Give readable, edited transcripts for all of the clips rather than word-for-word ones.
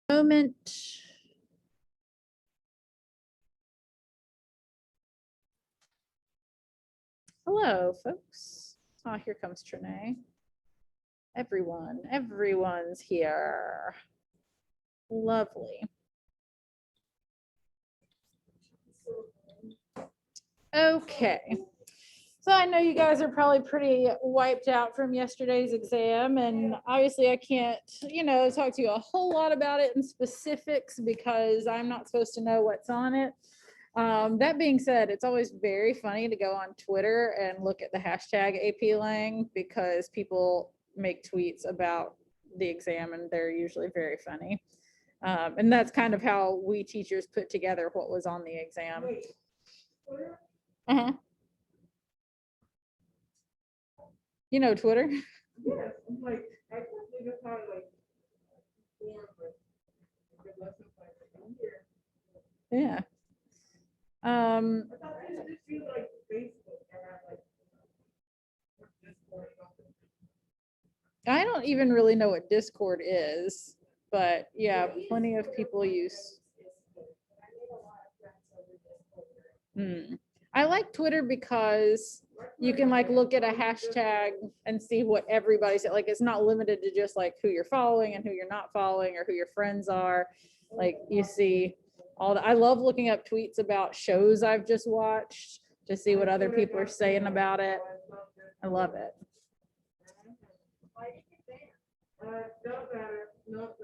Moment. Hello, folks. Oh, here comes Trinae. Everyone's here. Lovely. Okay. So I know you guys are probably pretty wiped out from yesterday's exam, and obviously I can't, talk to you a whole lot about it in specifics because I'm not supposed to know what's on it. That being said, it's always very funny to go on Twitter and look at the hashtag AP Lang because people make tweets about the exam and they're usually very funny. And that's kind of how we teachers put together what was on the exam. Uh-huh. You know Twitter? Yes, I'm like, I can't think of how Yeah. I thought I just feel like Facebook I don't even really know what Discord is, but yeah, plenty of people use. I like Twitter because you can like look at a hashtag and see what everybody said. Like it's not limited to just like who you're following and who you're not following or who your friends are. Like you see all the, I love looking up tweets about shows I've just watched to see what other people are saying about it. I love it. Don't matter. No, I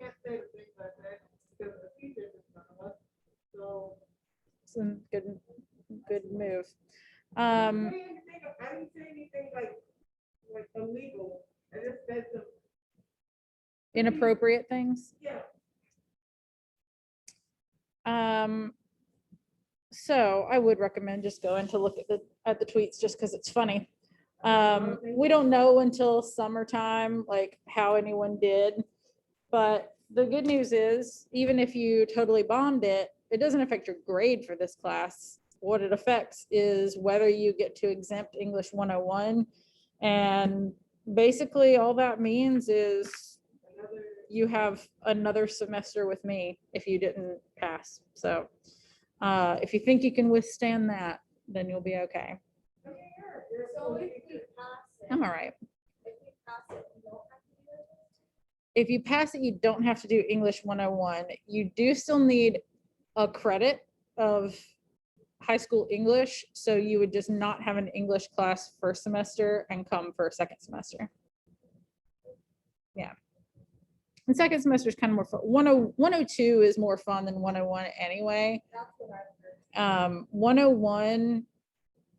can't say the things I said because the teacher is not us. So Some good move. I didn't say anything like illegal. I just said some Inappropriate things. yeah. So I would recommend just going to look at the tweets just because it's funny. We don't know until summertime like how anyone did, but the good news is even if you totally bombed it, it doesn't affect your grade for this class. What it affects is whether you get to exempt English 101, and basically all that means is you have another semester with me if you didn't pass. So if you think you can withstand that, then you'll be okay. So if we pass it, I'm all right. if we pass it, we don't have to do it? If you pass it, you don't have to do English 101. You do still need a credit of high school English. So you would just not have an English class first semester and come for a second semester. Yeah. And second semester is kind of more fun. 102 is more fun than 101 anyway. That's what I heard. 101,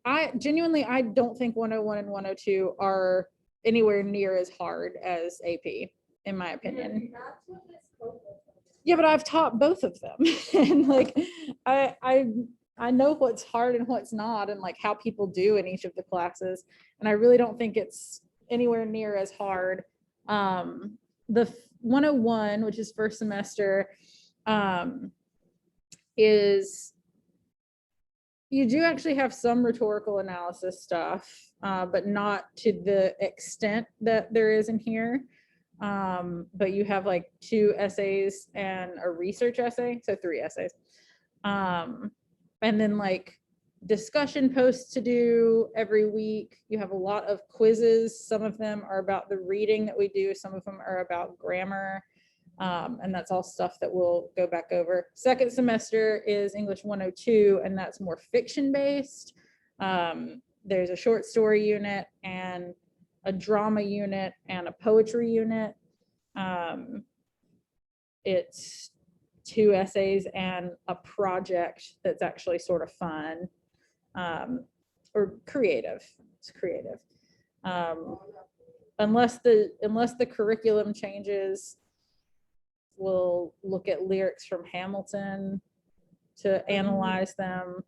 I genuinely, I don't think 101 and 102 are anywhere near as hard as AP, in my opinion. That's what this code was. Yeah, but I've taught both of them. And like, I know what's hard and what's not, and like how people do in each of the classes. And I really don't think it's anywhere near as hard. The 101, which is first semester, is you do actually have some rhetorical analysis stuff, but not to the extent that there is in here. But you have like 2 essays and a research essay, so 3 essays. And then like discussion posts to do every week. You have a lot of quizzes. Some of them are about the reading that we do. Some of them are about grammar. And that's all stuff that we'll go back over. Second semester is English 102, and that's more fiction based. There's a short story unit and a drama unit and a poetry unit. It's 2 essays and a project that's actually sort of fun, or creative. It's creative. Unless the curriculum changes, we'll look at lyrics from Hamilton to analyze them.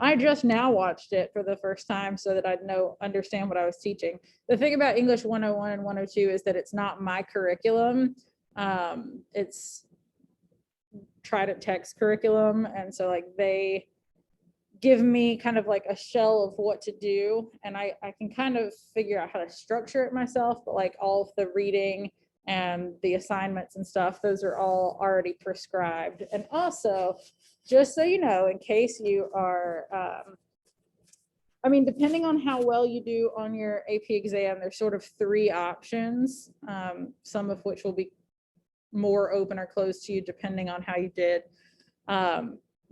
I just now watched it for the first time so that I'd understand what I was teaching. The thing about English 101 and 102 is that it's not my curriculum. It's Trident Tech's curriculum. And so like they give me kind of like a shell of what to do, and I can kind of figure out how to structure it myself, but like all of the reading and the assignments and stuff, those are all already prescribed. And also, just so you know, in case you are, I mean, depending on how well you do on your AP exam, there's sort of three options, some of which will be more open or closed to you depending on how you did.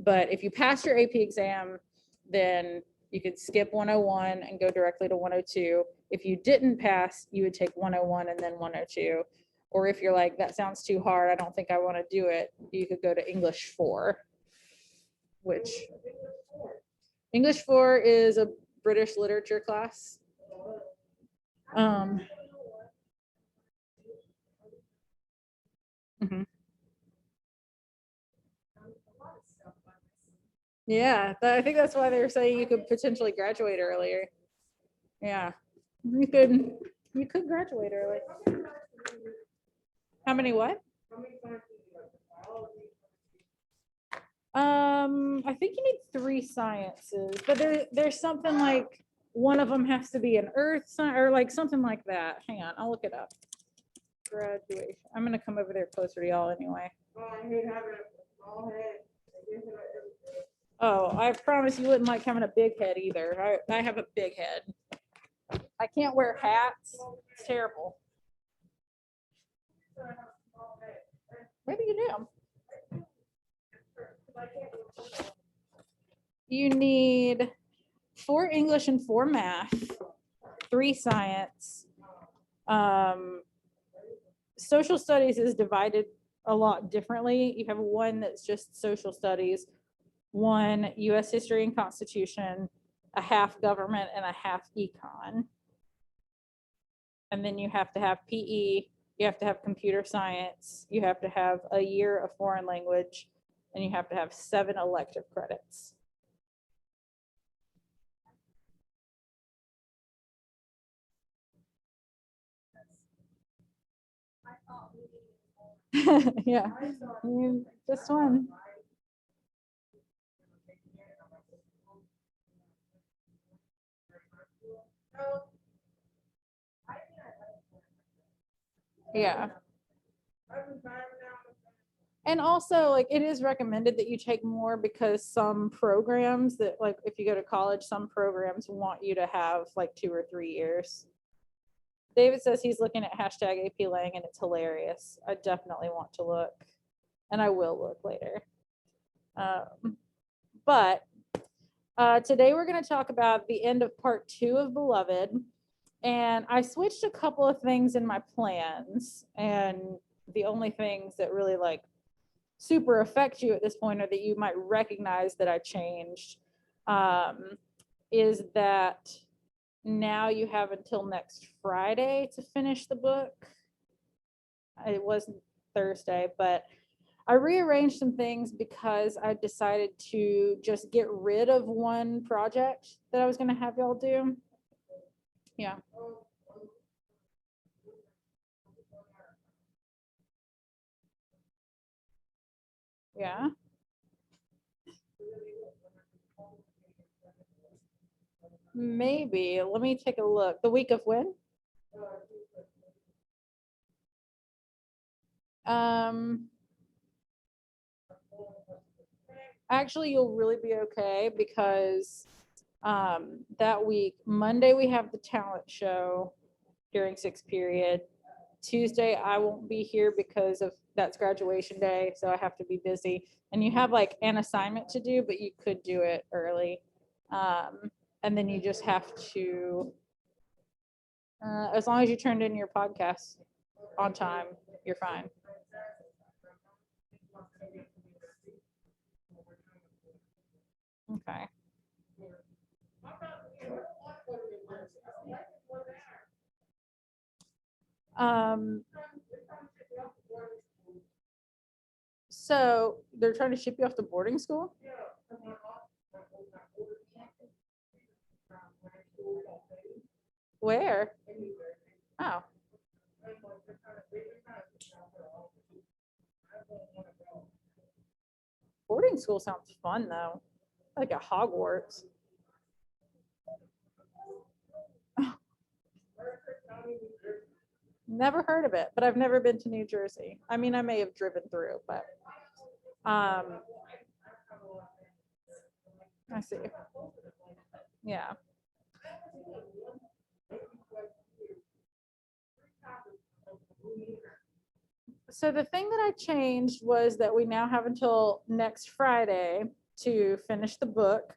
But if you pass your AP exam, then you could skip 101 and go directly to 102. If you didn't pass, you would take 101 and then 102. Or if you're like, that sounds too hard, I don't think I want to do it, you could go to English 4, which English 4 is a British literature class. Mhm. Yeah, I think that's why they were saying you could potentially graduate earlier. Yeah, you could graduate early. How many what? I think you need 3 sciences, but there's something like one of them has to be an earth science or like something like that. Hang on, I'll look it up. Graduation. I'm gonna come over there closer to y'all anyway. Oh, I promise you wouldn't like having a big head either. I have a big head. I can't wear hats. It's terrible. Maybe you do. You need 4 English and 4 math, 3 science. Social studies is divided a lot differently. You have one that's just social studies, one US history and constitution, a half government and a half econ. And then you have to have PE, you have to have computer science, you have to have a year of foreign language, and you have to have 7 elective credits. Yeah, just one. Yeah. And also, like, it is recommended that you take more because some programs that, like, if you go to college, some programs want you to have like 2 or 3 years. David says he's looking at hashtag AP Lang and it's hilarious. I definitely want to look, and I will look later. But today we're going to talk about the end of part 2 of Beloved. And I switched a couple of things in my plans, and the only things that really like super affect you at this point or that you might recognize that I changed is that now you have until next Friday to finish the book. It wasn't Thursday, but I rearranged some things because I decided to just get rid of one project that I was going to have y'all do. Yeah. Yeah. Maybe. Let me take a look. The week of when? Actually, you'll really be okay because that week, Monday, we have the talent show during 6th period. Tuesday, I won't be here because of that's graduation day, so I have to be busy. And you have like an assignment to do, but you could do it early. And then you just have to, as long as you turned in your podcast on time, you're fine. Okay. So they're trying to ship you off to boarding school? Where? Oh. Boarding school sounds fun though. Like a Hogwarts. Never heard of it, but I've never been to New Jersey. I mean, I may have driven through, but I see. Yeah. So the thing that I changed was that we now have until next Friday to finish the book.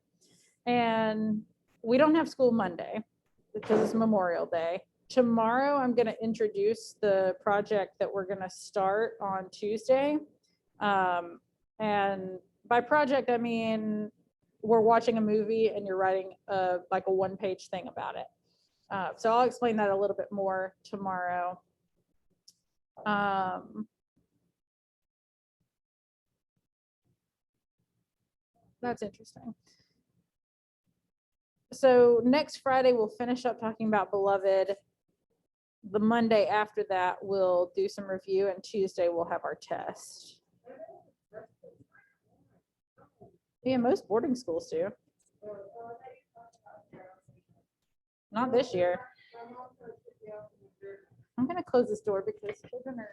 And we don't have school Monday because it's Memorial Day. Tomorrow, I'm going to introduce the project that we're going to start on Tuesday. And by project, I mean, we're watching a movie and you're writing like a one-page thing about it. So I'll explain that a little bit more tomorrow. That's interesting. So next Friday, we'll finish up talking about Beloved. The Monday after that, we'll do some review, and Tuesday we'll have our test. Yeah, most boarding schools do. Not this year. I'm gonna close this door because children are.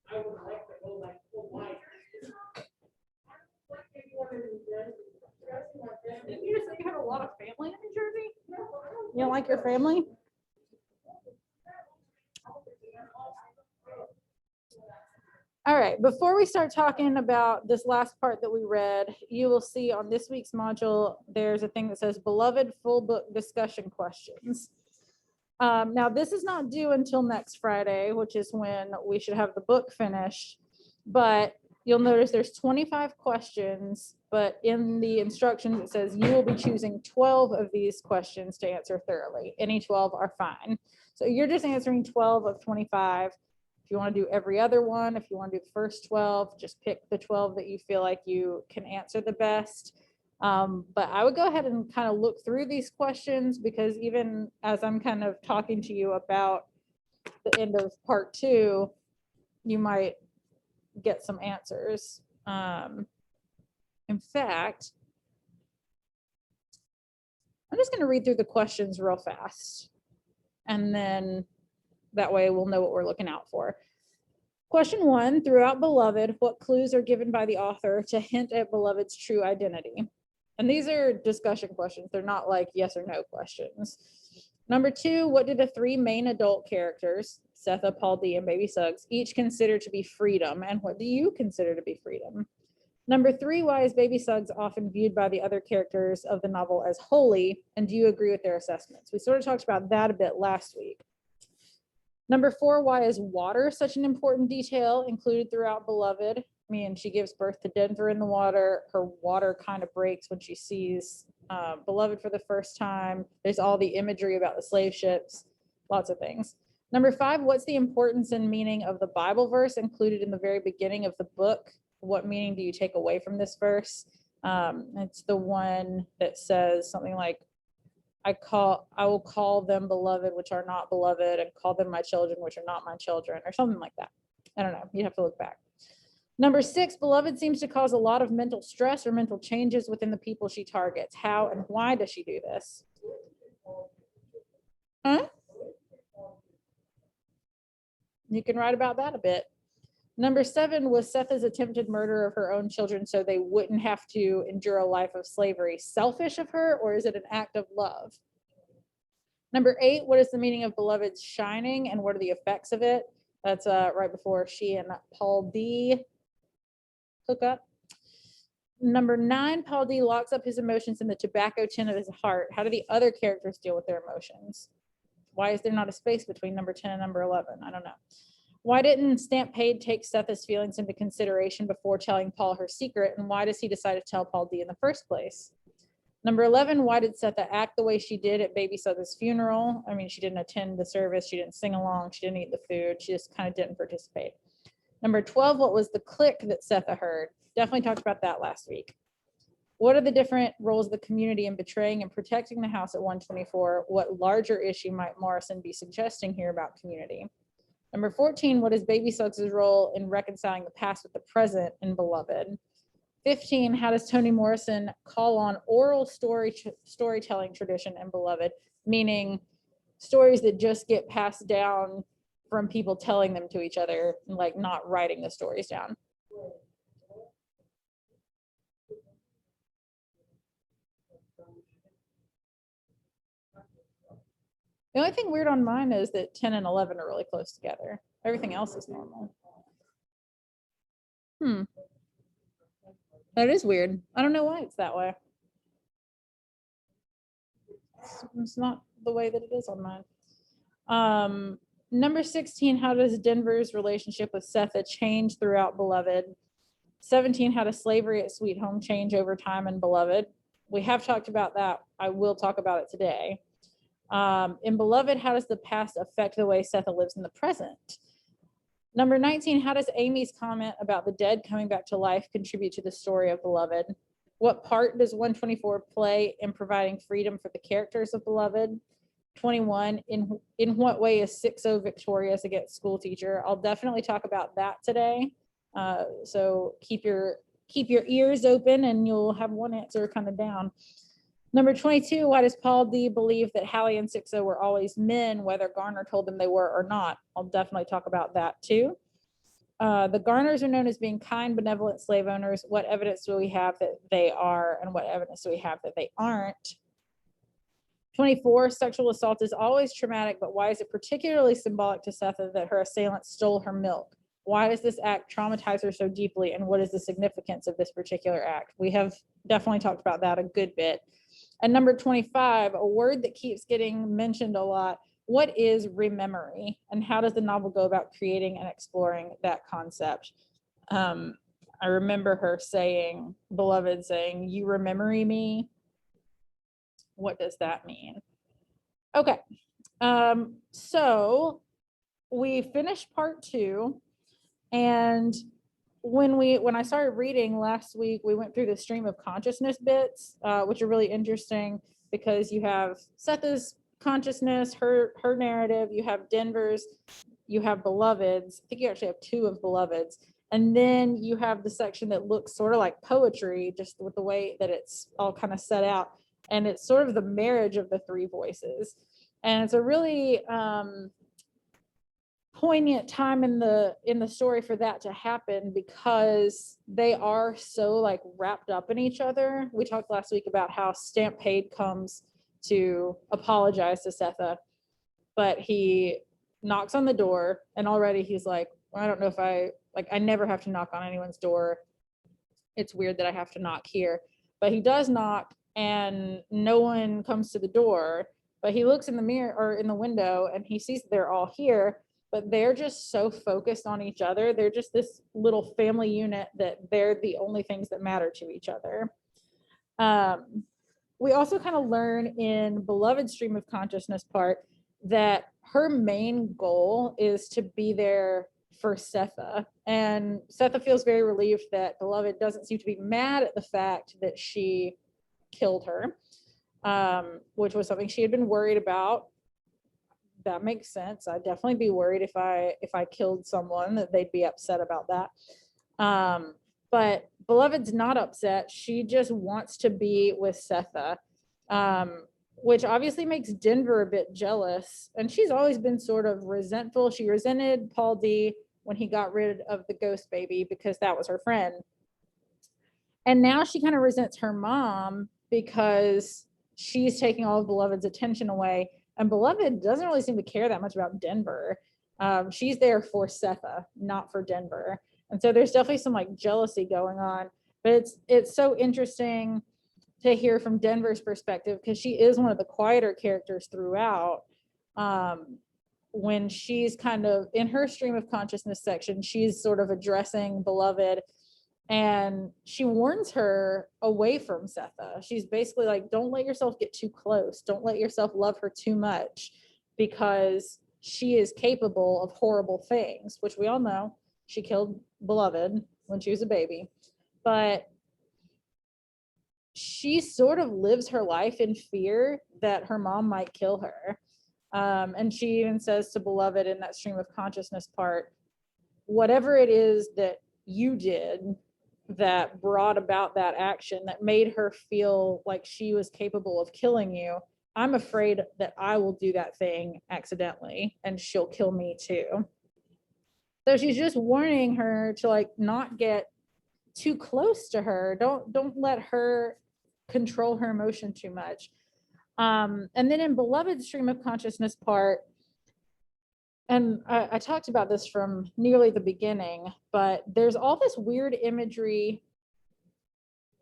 I would like to go like Hawaii. Didn't you say you have a lot of family in New Jersey? You don't like your family? All right, before we start talking about this last part that we read, you will see on this week's module, there's a thing that says Beloved Full Book Discussion Questions. Now, this is not due until next Friday, which is when we should have the book finished. But you'll notice there's 25 questions, but in the instructions, it says you will be choosing 12 of these questions to answer thoroughly. Any 12 are fine. So you're just answering 12 of 25. If you want to do every other one, if you want to do the first 12, just pick the 12 that you feel like you can answer the best. But I would go ahead and kind of look through these questions, because even as I'm kind of talking to you about the end of part 2, you might get some answers. In fact, I'm just going to read through the questions real fast, and then that way we'll know what we're looking out for. Question 1, throughout Beloved, what clues are given by the author to hint at Beloved's true identity? And these are discussion questions. They're not like yes or no questions. Number 2, what do the 3 main adult characters, Setha, Paul D, and Baby Suggs, each consider to be freedom? And what do you consider to be freedom? Number 3, why is Baby Suggs often viewed by the other characters of the novel as holy? And do you agree with their assessments? We sort of talked about that a bit last week. Number 4, why is water such an important detail included throughout Beloved? I mean, she gives birth to Denver in the water. Her water kind of breaks when she sees Beloved for the first time. There's all the imagery about the slave ships, lots of things. Number 5, what's the importance and meaning of the Bible verse included in the very beginning of the book? What meaning do you take away from this verse? It's the one that says something like, I will call them beloved, which are not beloved, and call them my children, which are not my children, or something like that. I don't know. You'd have to look back. Number 6, Beloved seems to cause a lot of mental stress or mental changes within the people she targets. How and why does she do this? Huh? You can write about that a bit. Number 7, was Setha's attempted murder of her own children so they wouldn't have to endure a life of slavery selfish of her, or is it an act of love? Number 8, what is the meaning of Beloved's shining and what are the effects of it? That's right before she and Paul D hook up. Number 9, Paul D locks up his emotions in the tobacco tin of his heart. How do the other characters deal with their emotions? Why is there not a space between number 10 and number 11? I don't know. Why didn't Stampede take Setha's feelings into consideration before telling Paul her secret? And why does he decide to tell Paul D in the first place? Number 11, why did Setha act the way she did at Baby Suggs' funeral? I mean, she didn't attend the service. She didn't sing along. She didn't eat the food. She just kind of didn't participate. Number 12, what was the click that Setha heard? Definitely talked about that last week. What are the different roles of the community in betraying and protecting the house at 124? What larger issue might Morrison be suggesting here about community? Number 14, what is Baby Suggs' role in reconciling the past with the present in Beloved? 15, how does Toni Morrison call on oral storytelling tradition in Beloved, meaning stories that just get passed down from people telling them to each other, and like not writing the stories down. The only thing weird on mine is that 10 and 11 are really close together. Everything else is normal. That is weird. I don't know why it's that way. It's not the way that it is on mine. Number 16, how does Denver's relationship with Setha change throughout Beloved? 17, how does slavery at Sweet Home change over time in Beloved? We have talked about that. I will talk about it today. In Beloved, how does the past affect the way Setha lives in the present? Number 19, how does Amy's comment about the dead coming back to life contribute to the story of Beloved? What part does 124 play in providing freedom for the characters of Beloved? 21, in what way is 60 victorious against school teacher? I'll definitely talk about that today. So keep your ears open and you'll have one answer kind of down. Number 22, why does Paul D believe that Hallie and 60 were always men, whether Garner told them they were or not? I'll definitely talk about that too. The Garners are known as being kind, benevolent slave owners. What evidence do we have that they are, and what evidence do we have that they aren't? 24, sexual assault is always traumatic, but why is it particularly symbolic to Setha that her assailant stole her milk? Why does this act traumatize her so deeply, and what is the significance of this particular act? We have definitely talked about that a good bit. And number 25, a word that keeps getting mentioned a lot. What is rememory, and how does the novel go about creating and exploring that concept? I remember her saying, Beloved saying, you rememory me. What does that mean? Okay, so we finished part 2, and when I started reading last week, we went through the stream of consciousness bits, which are really interesting because you have Setha's consciousness, her narrative, you have Denver's, you have Beloved's. I think you actually have 2 of Beloved's. And then you have the section that looks sort of like poetry, just with the way that it's all kind of set out. And it's sort of the marriage of the 3 voices. And it's a really poignant time in the story for that to happen because they are so like wrapped up in each other. We talked last week about how Stampede comes to apologize to Setha, but he knocks on the door and already he's like, well, I don't know if I never have to knock on anyone's door. It's weird that I have to knock here, but he does knock and no one comes to the door, but he looks in the mirror or in the window and he sees they're all here, but they're just so focused on each other. They're just this little family unit that they're the only things that matter to each other. We also kind of learn in Beloved Stream of Consciousness part that her main goal is to be there for Setha. And Setha feels very relieved that Beloved doesn't seem to be mad at the fact that she killed her, which was something she had been worried about. That makes sense. I'd definitely be worried if I killed someone, that they'd be upset about that. But Beloved's not upset. She just wants to be with Setha, which obviously makes Denver a bit jealous. And she's always been sort of resentful. She resented Paul D when he got rid of the ghost baby because that was her friend. And now she kind of resents her mom because she's taking all of Beloved's attention away. And Beloved doesn't really seem to care that much about Denver. She's there for Setha, not for Denver. And so there's definitely some like jealousy going on. But it's so interesting to hear from Denver's perspective because she is one of the quieter characters throughout. When she's kind of in her stream of consciousness section, she's sort of addressing Beloved and she warns her away from Setha. She's basically like, don't let yourself get too close. Don't let yourself love her too much because she is capable of horrible things, which we all know. She killed Beloved when she was a baby, but she sort of lives her life in fear that her mom might kill her. And she even says to Beloved in that stream of consciousness part, whatever it is that you did that brought about that action that made her feel like she was capable of killing you, I'm afraid that I will do that thing accidentally and she'll kill me too. So she's just warning her to like not get too close to her. Don't let her control her emotion too much. And then in Beloved stream of consciousness part, and I talked about this from nearly the beginning, but there's all this weird imagery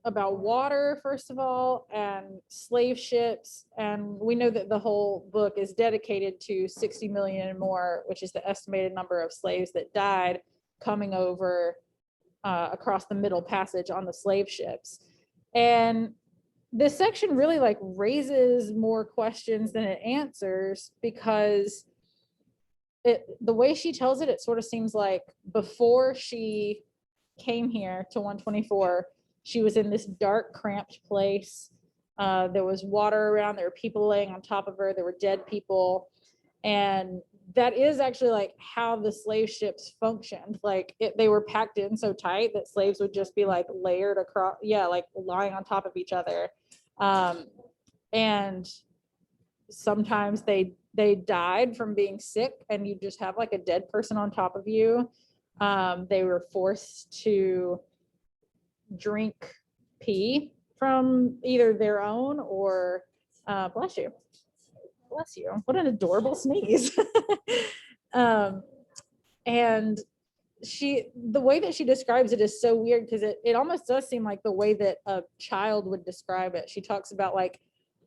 about water, first of all, and slave ships. And we know that the whole book is dedicated to 60 million and more, which is the estimated number of slaves that died coming over across the Middle Passage on the slave ships. And this section really like raises more questions than it answers, because the way she tells it, it sort of seems like before she came here to 124, she was in this dark, cramped place. There was water around, there were people laying on top of her, there were dead people. And that is actually like how the slave ships functioned. Like they were packed in so tight that slaves would just be like layered across, like lying on top of each other. And sometimes they died from being sick and you just have like a dead person on top of you. They were forced to drink pee from either their own or bless you, what an adorable sneeze. And the way that she describes it is so weird, because it almost does seem like the way that a child would describe it. She talks about like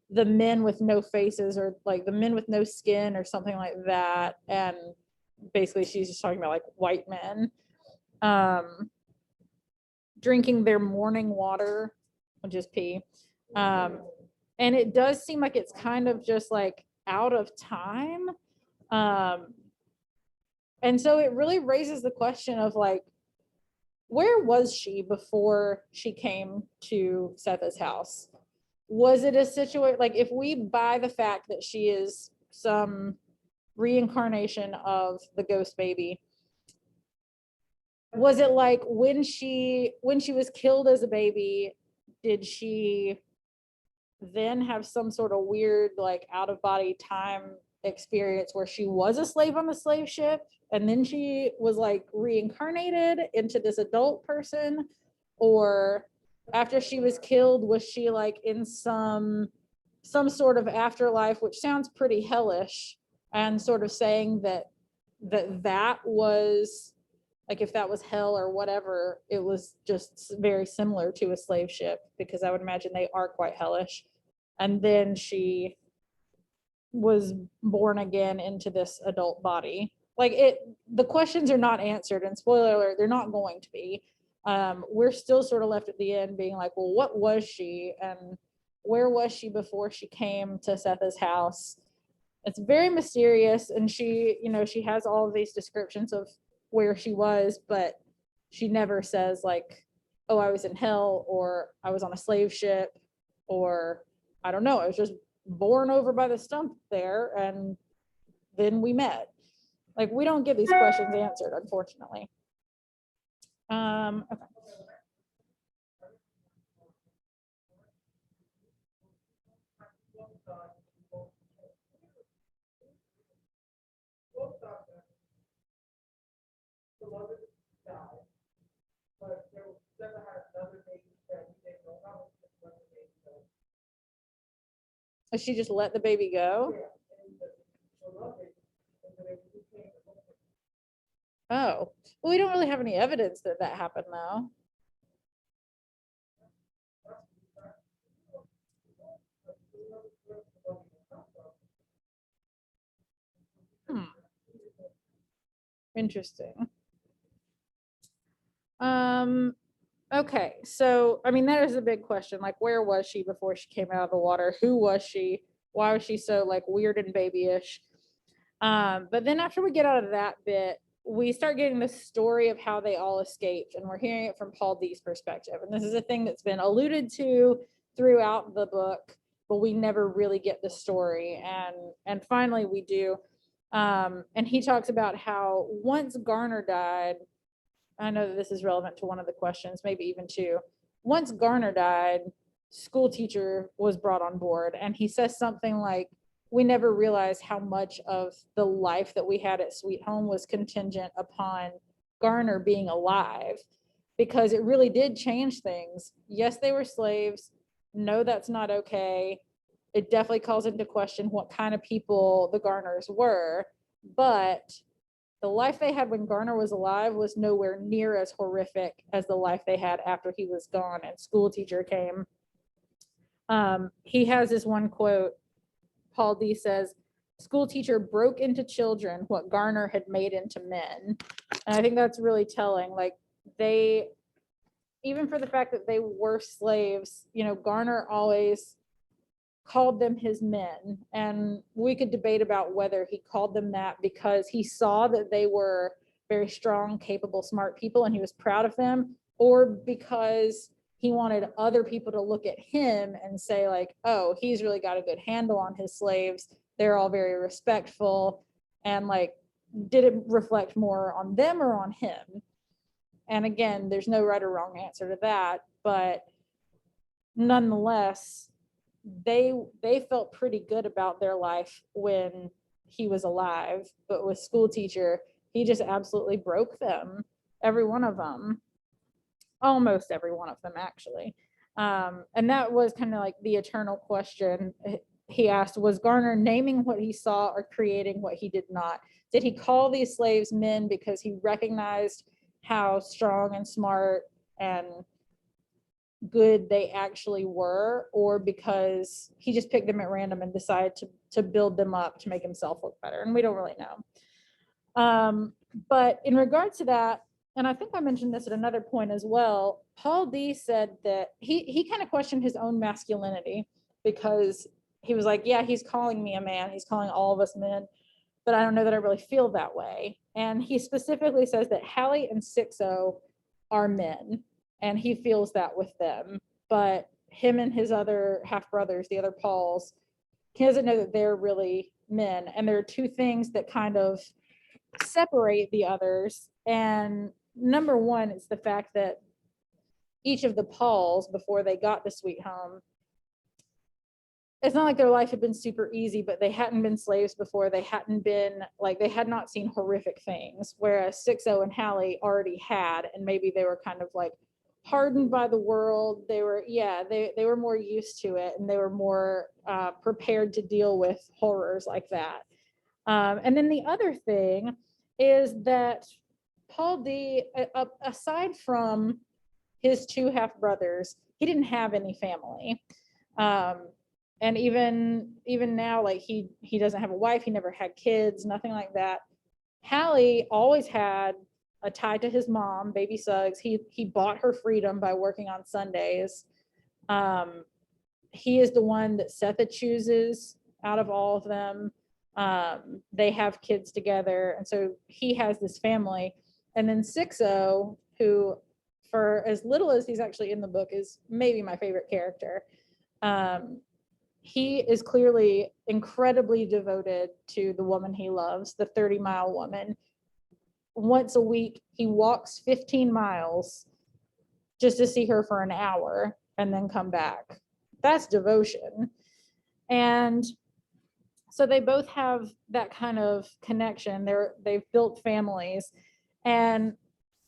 the men with no faces, or like the men with no skin or something like that. And basically she's just talking about like white men drinking their morning water, which is pee. And it does seem like it's kind of just like out of time. And so it really raises the question of like, where was she before she came to Setha's house? Was it a situation, like if we buy the fact that she is some reincarnation of the ghost baby, was it like when she was killed as a baby, did she then have some sort of weird like out of body time experience where she was a slave on the slave ship and then she was like reincarnated into this adult person? Or after she was killed, was she like in some sort of afterlife, which sounds pretty hellish, and sort of saying that was like, if that was hell or whatever, it was just very similar to a slave ship, because I would imagine they are quite hellish. And then she was born again into this adult body. Like the questions are not answered, and spoiler alert, they're not going to be. We're still sort of left at the end being like, well, what was she, and where was she before she came to Setha's house? It's very mysterious, and she has all of these descriptions of where she was, but she never says like, oh, I was in hell, or I was on a slave ship, or I don't know, I was just born over by the stump there and then we met. Like, we don't get these questions answered, unfortunately. Okay. So she just let the baby go? Oh, well, we don't really have any evidence that that happened though. Interesting. Okay, so I mean, that is a big question. Like, where was she before she came out of the water? Who was she? Why was she so like weird and babyish? But then after we get out of that bit, we start getting the story of how they all escaped, and we're hearing it from Paul D's perspective. And this is a thing that's been alluded to throughout the book. but we never really get the story. And finally we do. And he talks about how once Garner died, I know that this is relevant to one of the questions, maybe even two. Once Garner died, school teacher was brought on board, and he says something like, we never realized how much of the life that we had at Sweet Home was contingent upon Garner being alive, because it really did change things. Yes, they were slaves. No, that's not okay. It definitely calls into question what kind of people the Garners were, but the life they had when Garner was alive was nowhere near as horrific as the life they had after he was gone and school teacher came. He has this one quote. Paul D says, school teacher broke into children what Garner had made into men. And I think that's really telling. Like, they, even for the fact that they were slaves, you know, Garner always called them his men. And we could debate about whether he called them that because he saw that they were very strong, capable, smart people, and he was proud of them, or because he wanted other people to look at him and say like, oh, he's really got a good handle on his slaves. They're all very respectful. And like, did it reflect more on them or on him? And again, there's no right or wrong answer to that, but nonetheless, they felt pretty good about their life when he was alive, but with school teacher, he just absolutely broke them, every one of them, almost every one of them actually. And that was kind of like the eternal question he asked, was Garner naming what he saw or creating what he did not? Did he call these slaves men because he recognized how strong and smart and good they actually were, or because he just picked them at random and decided to build them up to make himself look better? And we don't really know. But in regard to that, and I think I mentioned this at another point as well, Paul D said that he kind of questioned his own masculinity, because he was like, yeah, he's calling me a man, he's calling all of us men, but I don't know that I really feel that way. And he specifically says that Hallie and Sixo are men, and he feels that with them, but him and his other half brothers, the other Pauls, he doesn't know that they're really men. And there are two things that kind of separate the others. And number one is the fact that each of the Pauls, before they got to Sweet Home, it's not like their life had been super easy, but they hadn't been slaves before. They hadn't been like, they had not seen horrific things, whereas Sixo and Hallie already had, and maybe they were kind of like hardened by the world. They were, yeah, they were more used to it, and they were more prepared to deal with horrors like that. And then the other thing is that Paul D, aside from his two half brothers, he didn't have any family. And even now, like he doesn't have a wife, he never had kids, nothing like that. Hallie always had a tie to his mom, Baby Suggs. He bought her freedom by working on Sundays. He is the one that Setha chooses out of all of them. They have kids together, and so he has this family. And then Sixo, who for as little as he's actually in the book is maybe my favorite character. He is clearly incredibly devoted to the woman he loves, the 30-mile woman. Once a week, he walks 15 miles just to see her for an hour and then come back. That's devotion. And so they both have that kind of connection. They've built families. And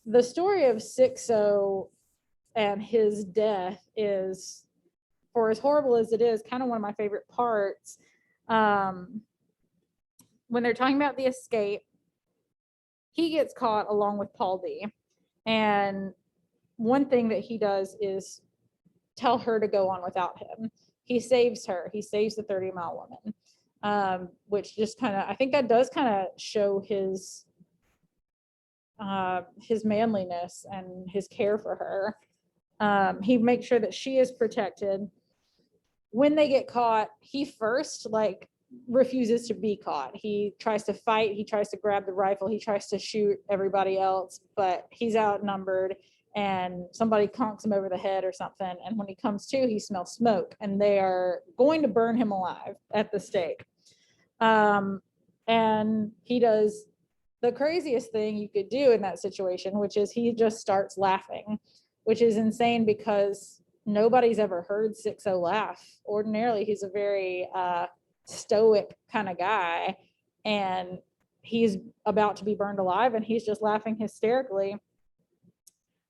the story of Sixo and his death is, for as horrible as it is, kind of one of my favorite parts. When they're talking about the escape, he gets caught along with Paul D. And one thing that he does is tell her to go on without him. He saves her. He saves the 30-mile woman, which just kind of, I think that does kind of show his manliness and his care for her. He makes sure that she is protected. When they get caught, he first refuses to be caught. He tries to fight. He tries to grab the rifle. He tries to shoot everybody else, but he's outnumbered. and somebody conks him over the head or something. And when he comes to, he smells smoke, and they are going to burn him alive at the stake. And he does the craziest thing you could do in that situation, which is he just starts laughing, which is insane because nobody's ever heard Sixo laugh. Ordinarily, he's a very stoic kind of guy, and he's about to be burned alive, and he's just laughing hysterically.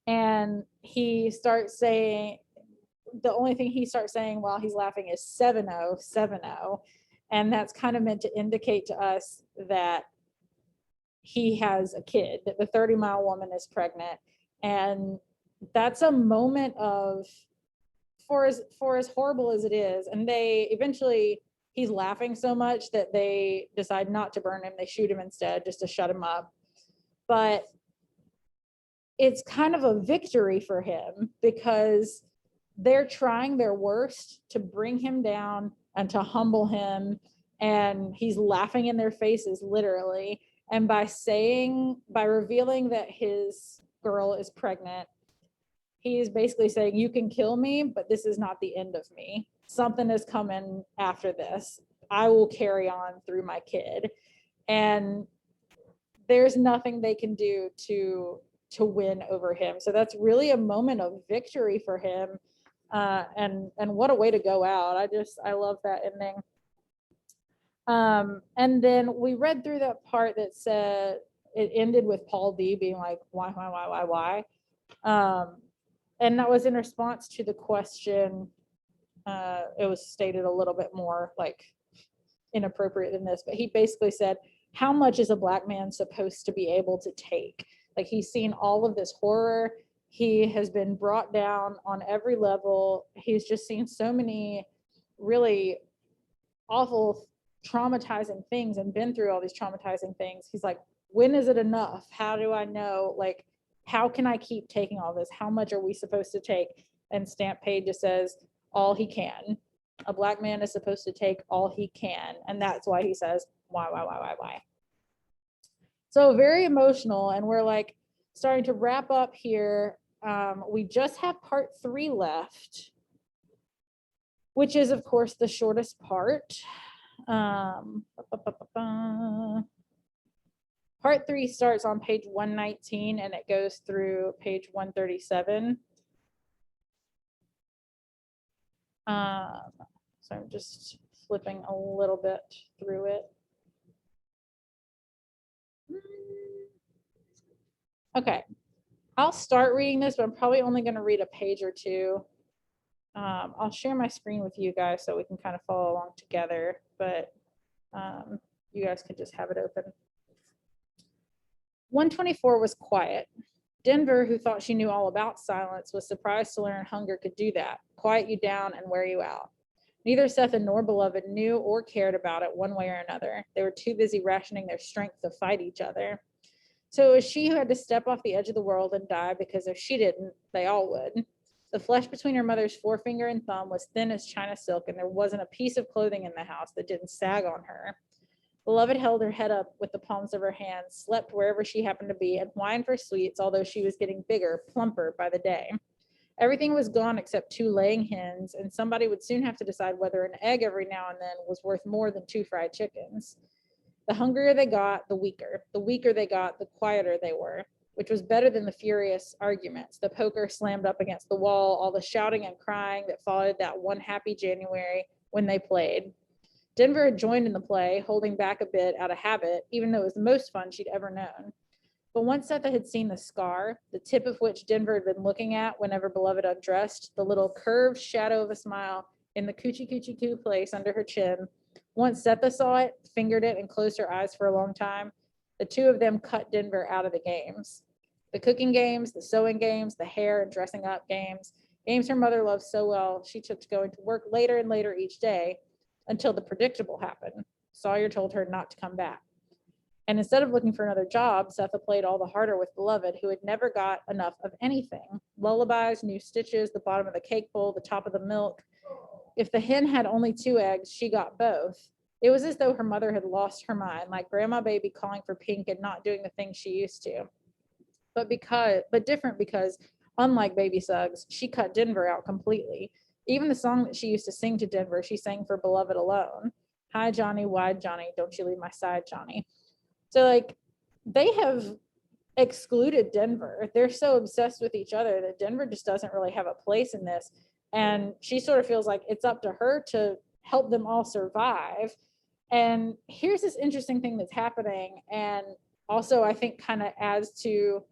And he starts saying, the only thing he starts saying while he's laughing is 7-0, 7-0. And that's kind of meant to indicate to us that he has a kid, that the 30-mile woman is pregnant. And that's a moment of, for as horrible as it is, and they eventually, he's laughing so much that they decide not to burn him. They shoot him instead, just to shut him up. But it's kind of a victory for him because they're trying their worst to bring him down and to humble him. And he's laughing in their faces, literally. And by revealing that his girl is pregnant, he is basically saying, you can kill me, but this is not the end of me. Something is coming after this. I will carry on through my kid. And there's nothing they can do to win over him. So that's really a moment of victory for him. And what a way to go out. I love that ending. And then we read through that part that said it ended with Paul D being like, why? And that was in response to the question. It was stated a little bit more like inappropriate than this, but he basically said, how much is a Black man supposed to be able to take? Like, he's seen all of this horror. He has been brought down on every level. He's just seen so many really awful, traumatizing things and been through all these traumatizing things. He's like, when is it enough? How do I know? Like, how can I keep taking all this? How much are we supposed to take? And Stamp Page just says, all he can. A Black man is supposed to take all he can. And that's why he says, why? So very emotional. And we're like starting to wrap up here. We just have part 3 left, which is, of course, the shortest part. Part 3 starts on page 119 and it goes through page 137. So I'm just flipping a little bit through it. Okay, I'll start reading this, but I'm probably only going to read a page or two. I'll share my screen with you guys so we can kind of follow along together, but you guys could just have it open. 124 was quiet. Denver, who thought she knew all about silence, was surprised to learn hunger could do that, quiet you down and wear you out. Neither Setha nor Beloved knew or cared about it one way or another. They were too busy rationing their strength to fight each other. So it was she who had to step off the edge of the world and die, because if she didn't, they all would. The flesh between her mother's forefinger and thumb was thin as China silk, and there wasn't a piece of clothing in the house that didn't sag on her. Beloved held her head up with the palms of her hands, slept wherever she happened to be, and whined for sweets, although she was getting bigger, plumper by the day. Everything was gone except 2 laying hens, and somebody would soon have to decide whether an egg every now and then was worth more than 2 fried chickens. The hungrier they got, the weaker. The weaker they got, the quieter they were, which was better than the furious arguments, the poker slammed up against the wall, all the shouting and crying that followed that one happy January when they played. Denver had joined in the play, holding back a bit out of habit, even though it was the most fun she'd ever known. But once Setha had seen the scar, the tip of which Denver had been looking at whenever Beloved undressed, the little curved shadow of a smile in the coochie-coo place under her chin, once Setha saw it, fingered it, and closed her eyes for a long time, the two of them cut Denver out of the games. The cooking games, the sewing games, the hair and dressing up games her mother loved so well, she took to going to work later and later each day until the predictable happened. Sawyer told her not to come back. And instead of looking for another job, Setha played all the harder with Beloved, who had never got enough of anything. Lullabies, new stitches, the bottom of the cake bowl, the top of the milk. If the hen had only 2 eggs, she got both. It was as though her mother had lost her mind, like Grandma Baby calling for pink and not doing the things she used to. But different, because Unlike Baby Suggs, she cut Denver out completely. Even the song that she used to sing to Denver, she sang for Beloved alone. Hi, Johnny, why, Johnny, don't you leave my side, Johnny. So, like, they have excluded Denver. They're so obsessed with each other that Denver just doesn't really have a place in this. And she sort of feels like it's up to her to help them all survive. And here's this interesting thing that's happening. And also, I think, kind of adds to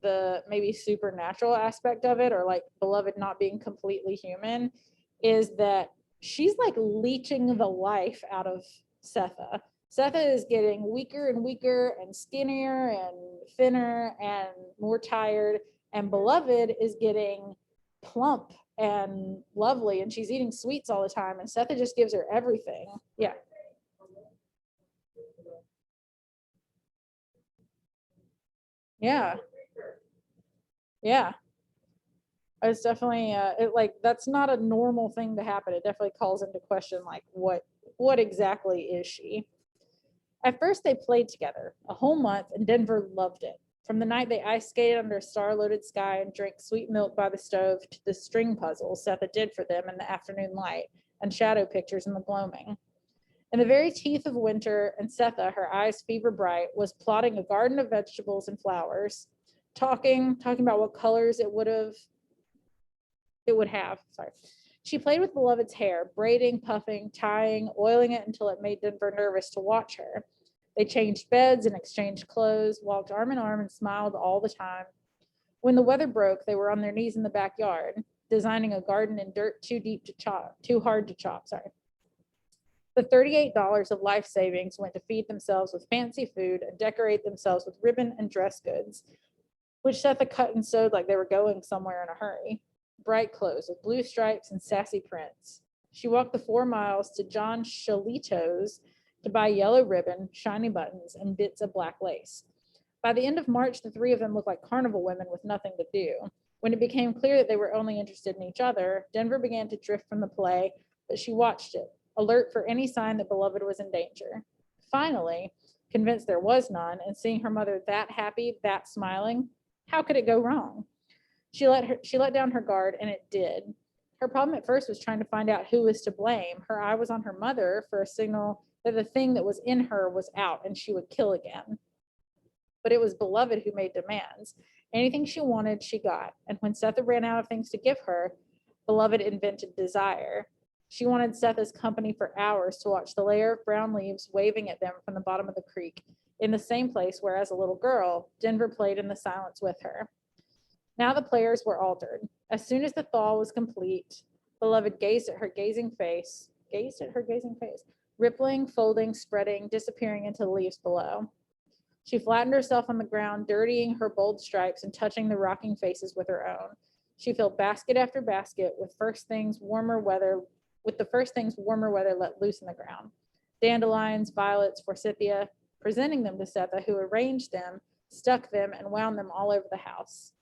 the maybe supernatural aspect of it, or like Beloved not being completely human, is that she's like leeching the life out of Setha. Setha is getting weaker and weaker and skinnier and thinner and more tired, and Beloved is getting plump and lovely, and she's eating sweets all the time, and Setha just gives her everything. Yeah. Yeah. Yeah. It's definitely that's not a normal thing to happen. It definitely calls into question like what exactly is she? At first they played together a whole month, and Denver loved it. From the night they ice skated under a star-loaded sky and drank sweet milk by the stove, to the string puzzles Setha did for them in the afternoon light and shadow pictures in the gloaming. In the very teeth of winter, and Setha, her eyes fever bright, was plotting a garden of vegetables and flowers, talking about what colors it would have. Sorry. She played with Beloved's hair, braiding, puffing, tying, oiling it until it made Denver nervous to watch her. They changed beds and exchanged clothes, walked arm in arm, and smiled all the time. When the weather broke, they were on their knees in the backyard, designing a garden in dirt too hard to chop. Sorry. The $38 of life savings went to feed themselves with fancy food and decorate themselves with ribbon and dress goods, which Setha cut and sewed like they were going somewhere in a hurry. Bright clothes with blue stripes and sassy prints. She walked the 4 miles to John Shalito's to buy yellow ribbon, shiny buttons, and bits of black lace. By the end of March, the three of them looked like carnival women with nothing to do. When it became clear that they were only interested in each other, Denver began to drift from the play, but she watched it, alert for any sign that Beloved was in danger. Finally, convinced there was none, and seeing her mother that happy, that smiling, how could it go wrong? She let down her guard, and it did. Her problem at first was trying to find out who was to blame. Her eye was on her mother for a signal that the thing that was in her was out and she would kill again. But it was Beloved who made demands. Anything she wanted, she got. And when Setha ran out of things to give her, Beloved invented desire. She wanted Setha's company for hours to watch the layer of brown leaves waving at them from the bottom of the creek, in the same place where, as a little girl, Denver played in the silence with her. Now the players were altered. As soon as the thaw was complete, Beloved gazed at her gazing face, rippling, folding, spreading, disappearing into the leaves below. She flattened herself on the ground, dirtying her bold stripes and touching the rocking faces with her own. She filled basket after basket with the first things warmer weather let loose in the ground. Dandelions, violets, forsythia, presenting them to Setha, who arranged them, stuck them, and wound them all over the house.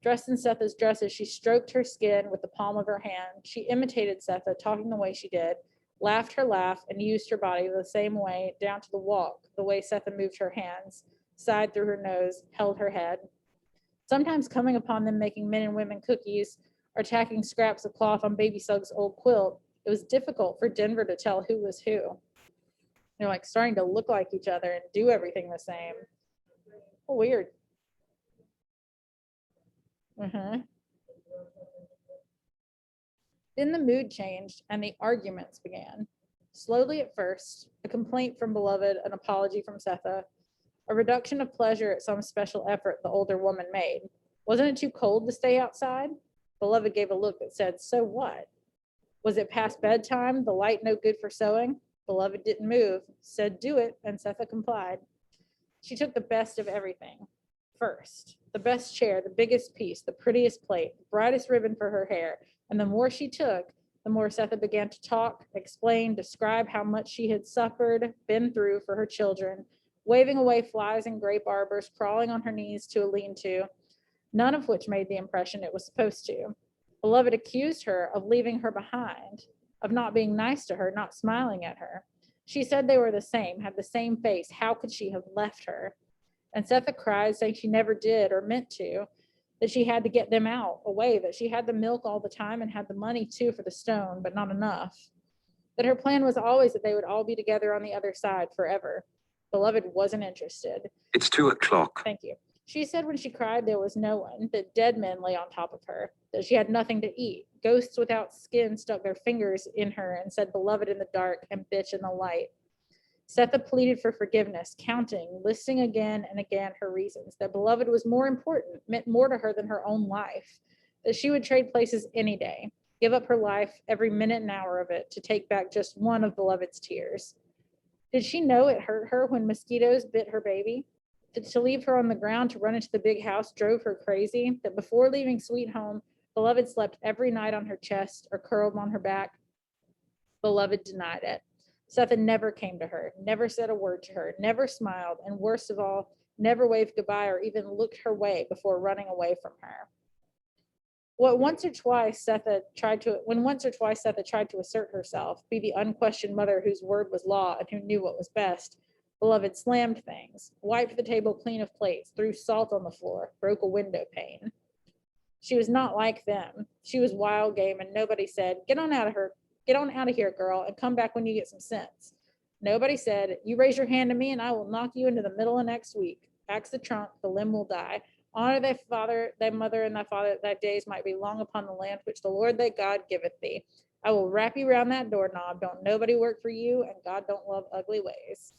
Dressed in Setha's dresses, she stroked her skin with the palm of her hand. She imitated Setha, talking the way she did, laughed her laugh, and used her body the same way, down to the walk, the way Setha moved her hands, sighed through her nose, held her head. Sometimes coming upon them making men and women cookies or tacking scraps of cloth on Baby Suggs' old quilt, it was difficult for Denver to tell who was who. Like starting to look like each other and do everything the same. Oh, weird. Then the mood changed and the arguments began. Slowly at first, a complaint from Beloved, an apology from Setha, a reduction of pleasure at some special effort the older woman made. Wasn't it too cold to stay outside? Beloved gave a look that said, so what? Was it past bedtime, the light no good for sewing? Beloved didn't move, said do it, and Setha complied. She took the best of everything. First, the best chair, the biggest piece, the prettiest plate, the brightest ribbon for her hair, and the more she took, the more Setha began to talk, explain, describe how much she had suffered, been through for her children, waving away flies and grape arbors, crawling on her knees to a lean-to, none of which made the impression it was supposed to. Beloved accused her of leaving her behind, of not being nice to her, not smiling at her. She said they were the same, had the same face. How could she have left her? And Setha cried, saying she never did or meant to. that she had to get them out away, that she had the milk all the time and had the money too for the stone, but not enough. That her plan was always that they would all be together on the other side forever. Beloved wasn't interested. It's 2 o'clock. Thank you. She said when she cried there was no one, that dead men lay on top of her, that she had nothing to eat. Ghosts without skin stuck their fingers in her and said beloved in the dark and bitch in the light. Setha pleaded for forgiveness, counting, listing again and again her reasons, that beloved was more important, meant more to her than her own life, that she would trade places any day, give up her life, every minute and hour of it, to take back just one of beloved's tears. Did she know it hurt her when mosquitoes bit her baby? That to leave her on the ground to run into the big house drove her crazy? That before leaving sweet home, beloved slept every night on her chest or curled on her back? Beloved denied it. Setha never came to her, never said a word to her, never smiled, and worst of all, never waved goodbye or even looked her way before running away from her. When once or twice Setha tried to assert herself, be the unquestioned mother whose word was law and who knew what was best, beloved slammed things, wiped the table clean of plates, threw salt on the floor, broke a window pane. She was not like them. She was wild game, and nobody said, get on out of here, girl, and come back when you get some sense. Nobody said, you raise your hand to me and I will knock you into the middle of next week. Axe the trunk, the limb will die. Honor thy father, thy mother, and thy father, that thy days might be long upon the land which the Lord thy God giveth thee. I will wrap you round that doorknob. Don't nobody work for you, and God don't love ugly ways.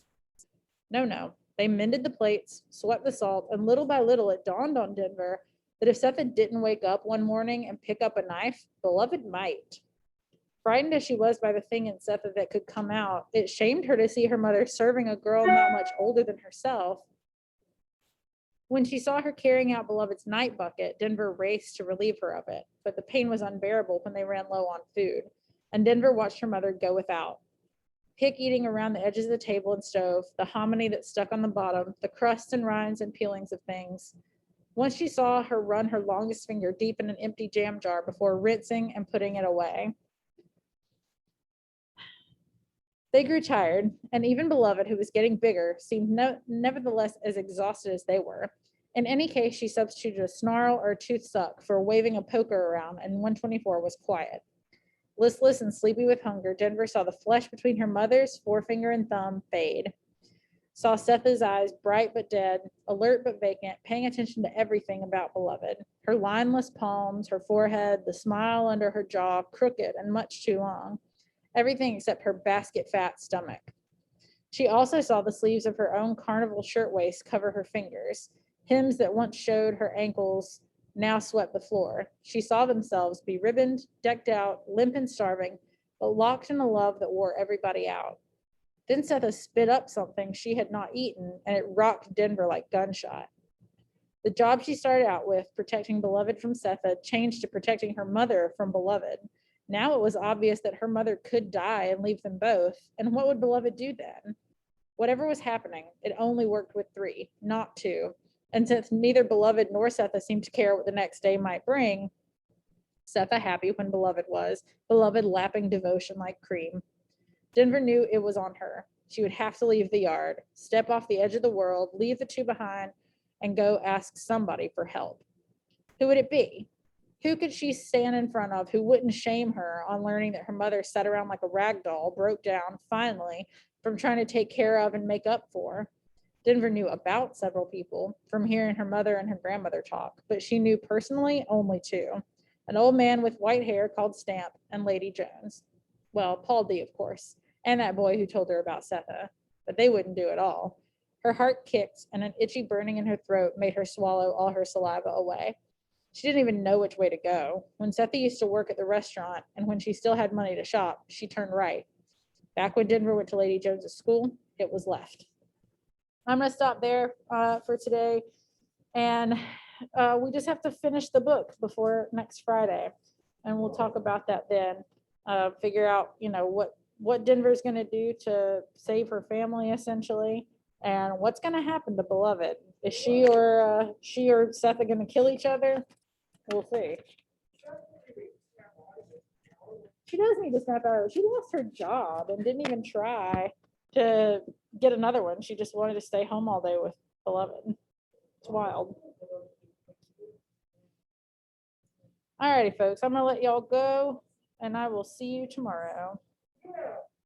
No. They mended the plates, swept the salt, and little by little it dawned on Denver that if Setha didn't wake up one morning and pick up a knife, beloved might. Frightened as she was by the thing in Setha that could come out, it shamed her to see her mother serving a girl not much older than herself. When she saw her carrying out beloved's night bucket, Denver raced to relieve her of it, but the pain was unbearable when they ran low on food, and Denver watched her mother go without. Pick eating around the edges of the table and stove, the hominy that stuck on the bottom, the crusts and rinds and peelings of things. Once she saw her run her longest finger deep in an empty jam jar before rinsing and putting it away. They grew tired, and even beloved, who was getting bigger, seemed nevertheless as exhausted as they were. In any case, she substituted a snarl or a tooth suck for waving a poker around, and 124 was quiet. Listless and sleepy with hunger, Denver saw the flesh between her mother's forefinger and thumb fade. Saw Setha's eyes bright but dead, alert but vacant, paying attention to everything about beloved. Her lineless palms, her forehead, the smile under her jaw, crooked and much too long. Everything except her basket-fat stomach. She also saw the sleeves of her own carnival shirtwaist cover her fingers. Hems that once showed her ankles now swept the floor. She saw themselves beribboned, decked out, limp and starving, but locked in a love that wore everybody out. Then Setha spit up something she had not eaten, and it rocked Denver like gunshot. The job she started out with, protecting beloved from Setha, changed to protecting her mother from beloved. Now it was obvious that her mother could die and leave them both, and what would beloved do then? Whatever was happening, it only worked with 3, not 2. And since neither beloved nor Setha seemed to care what the next day might bring, Setha happy when beloved was, beloved lapping devotion like cream. Denver knew it was on her. She would have to leave the yard, step off the edge of the world, leave the 2 behind, and go ask somebody for help. Who would it be? Who could she stand in front of who wouldn't shame her on learning that her mother sat around like a rag doll, broke down, finally, from trying to take care of and make up for? Denver knew about several people from hearing her mother and her grandmother talk, but she knew personally only 2, an old man with white hair called Stamp and Lady Jones. Well, Paul D, of course, and that boy who told her about Setha, but they wouldn't do it all. Her heart kicked, and an itchy burning in her throat made her swallow all her saliva away. She didn't even know which way to go. When Setha used to work at the restaurant, and when she still had money to shop, she turned right. Back when Denver went to Lady Jones's school, it was left. I'm going to stop there for today, and we just have to finish the book before next Friday, and we'll talk about that then. Figure out, what Denver's going to do to save her family, essentially, and what's going to happen to beloved. Is she or Setha going to kill each other? We'll see. She does need to snap out of it. She lost her job and didn't even try to get another one. She just wanted to stay home all day with beloved. It's wild. Alrighty, folks, I'm gonna let y'all go and I will see you tomorrow. Yeah.